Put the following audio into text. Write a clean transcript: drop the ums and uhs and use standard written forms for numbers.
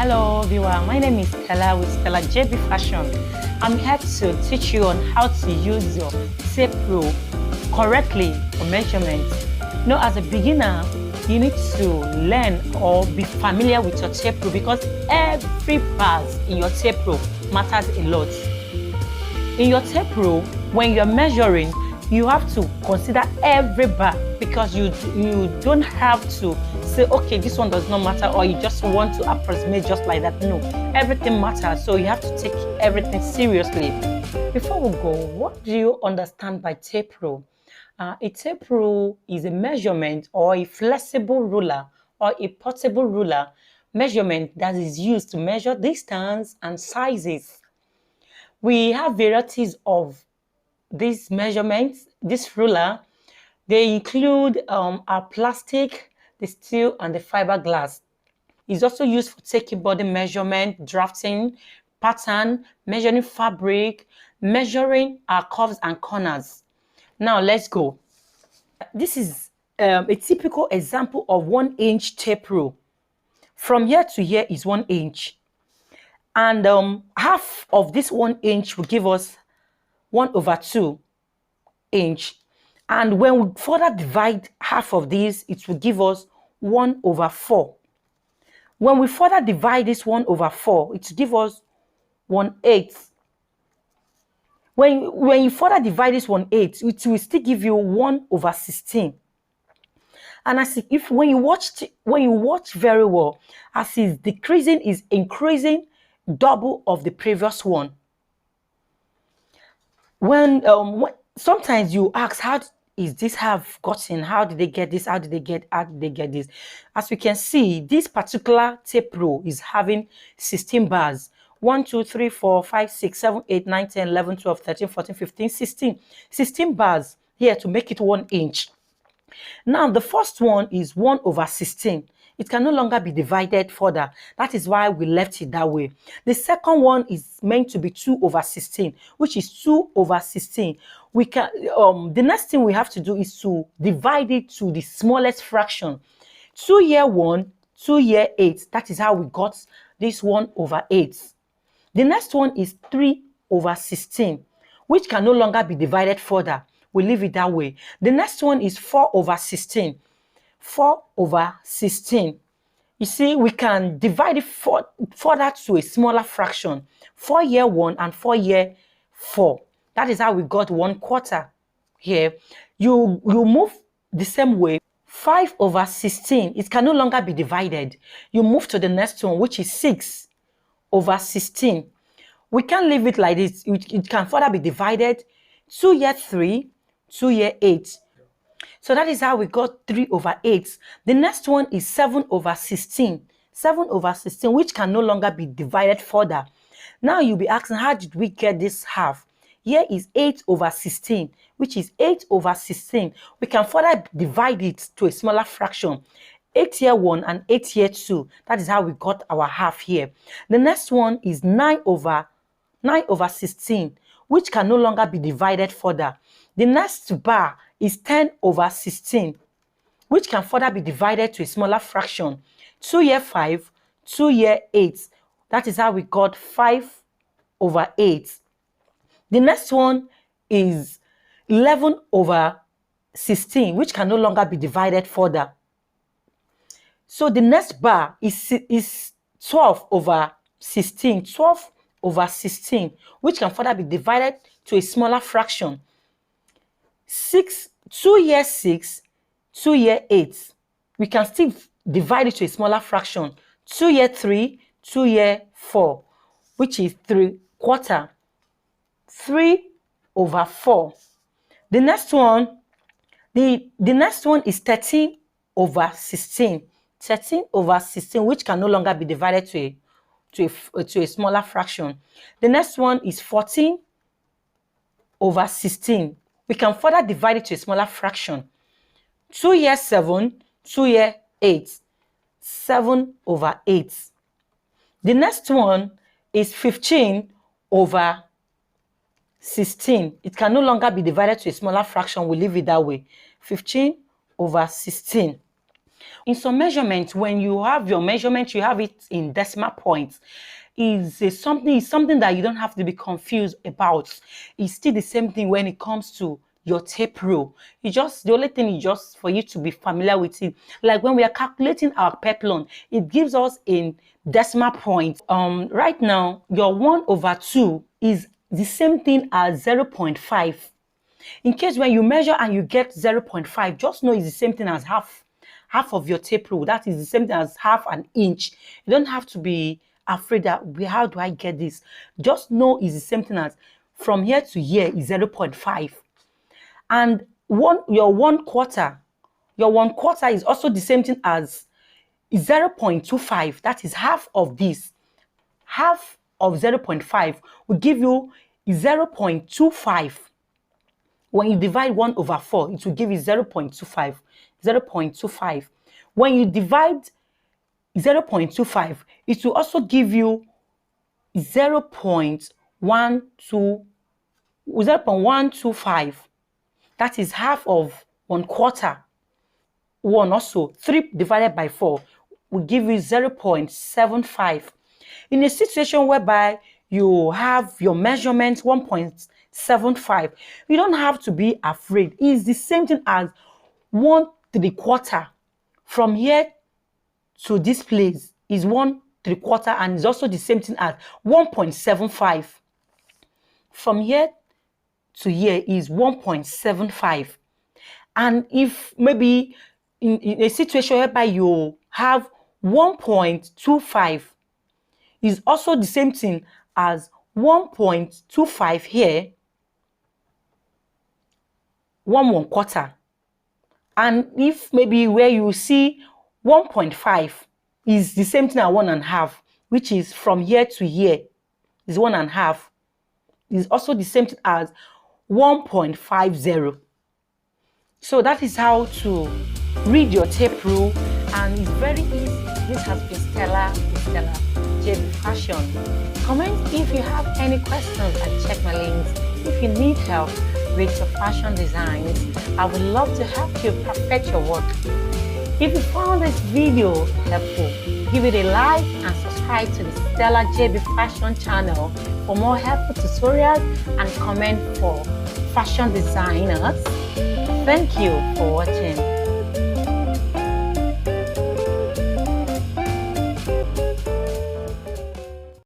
Hello viewer, my name is Stella with Stella JB Fashion. I'm here to teach you on how to use your tape rule correctly for measurements. Now, as a beginner, you need to learn or be familiar with your tape rule because every bars in your tape rule matters a lot. In your tape rule, when you're measuring, you have to consider every bar because you don't have to say, okay, this one does not matter, or you just want to approximate just like that. No, everything matters, so you have to take everything seriously. Before we go, what do you understand by tape rule? A tape rule is a measurement or a flexible ruler or a portable ruler measurement that is used to measure distance and sizes. We have varieties of these measurements. This ruler, they include our plastic, the steel, and the fiberglass. It's also used for taking body measurement, drafting, pattern, measuring fabric, measuring our curves and corners. Now let's go. This is a typical example of 1 inch tape rule. From here to here is 1 inch. And half of this 1 inch will give us 1/2 inch. And when we further divide half of this, it will give us 1/4. When we further divide this 1/4, it will give us 1/8. When you further divide this 1/8, it will still give you 1/16. And as if when you watch very well, as it's decreasing, is increasing double of the previous one. When sometimes you ask, how is this have gotten? How did they get this? How did they get this? As we can see, this particular tape rule is having 16 bars. 1, 2, 3, 4, 5, 6, 7, 8, 9, 10, 11, 12, 13, 14, 15, 16. 16 bars here to make it 1 inch. Now, the first one is 1/16. It can no longer be divided further. That is why we left it that way. The second one is meant to be 2/16, which is 2/16. We can the next thing we have to do is to divide it to the smallest fraction. 2 here 1, 2 here 8. That is how we got this 1/8. The next one is 3/16, which can no longer be divided further. We leave it that way. The next one is 4/16. 4/16. You see, we can divide it further to a smaller fraction. 4 here 1 and 4 here 4. That is how we got 1/4 here. You move the same way. 5/16. It can no longer be divided. You move to the next one, which is 6/16. We can't leave it like this. It can further be divided. 2 here 3, 2 here 8. So that is how we got 3/8. The next one is 7/16. 7/16, which can no longer be divided further. Now you'll be asking, how did we get this half? Here is 8/16, which is 8/16. We can further divide it to a smaller fraction. 8 here 1 and 8 here 2. That is how we got our half here. The next one is 9/16, which can no longer be divided further. The next bar is 10/16, which can further be divided to a smaller fraction. 2 here 5, 2 here 8. That is how we got 5/8. The next one is 11/16, which can no longer be divided further. So the next bar is 12/16. 12/16, which can further be divided to a smaller fraction. 2 here 6, 2 here 8. We can still divide it to a smaller fraction. 2 here 3, 2 here 4, which is 3/4. 3/4. The next one, the next one is 13/16. 13/16, which can no longer be divided to a smaller fraction. The next one is 14/16. We can further divide it to a smaller fraction. 2 here 7, 2 here 8. 7/8. The next one is 15/16. It can no longer be divided to a smaller fraction. We leave it that way. 15/16. In some measurements, when you have your measurement, you have it in decimal points. Is something that you don't have to be confused about. It's still the same thing when it comes to your tape rule. The only thing is just for you to be familiar with it. Like when we are calculating our peplon, it gives us in decimal points. Right now, your 1/2 is the same thing as 0.5. In case when you measure and you get 0.5, just know it's the same thing as half of your tape rule. That is the same thing as half an inch. You don't have to be afraid that, how do I get this? Just know it's the same thing as from here to here is 0.5. And your 1/4 is also the same thing as 0.25. That is half of this. Half of 0.5 will give you 0.25. When you divide 1/4, it will give you 0.25. 0.25. When you divide 0.25, it will also give you 0.125. That is half of 1/4. 1 also, 3 divided by 4 will give you 0.75. In a situation whereby you have your measurement 1.75, you don't have to be afraid. It's the same thing as 1/3. From here to this place is 1/3, and it's also the same thing as 1.75. From here to here is 1.75. And if maybe in a situation whereby you have 1.25, is also the same thing as 1.25 here, 1/4. And if maybe where you see 1.5 is the same thing as 1.5, which is from here to here is 1.5, is also the same thing as 1.50. So that is how to read your tape rule, and it's very easy. This has been Stella JB Fashion. Comment if you have any questions and check my links. If you need help with your fashion designs, I would love to help you perfect your work. If you found this video helpful, give it a like and subscribe to the Stella JB Fashion channel for more helpful tutorials and comment for fashion designers. Thank you for watching.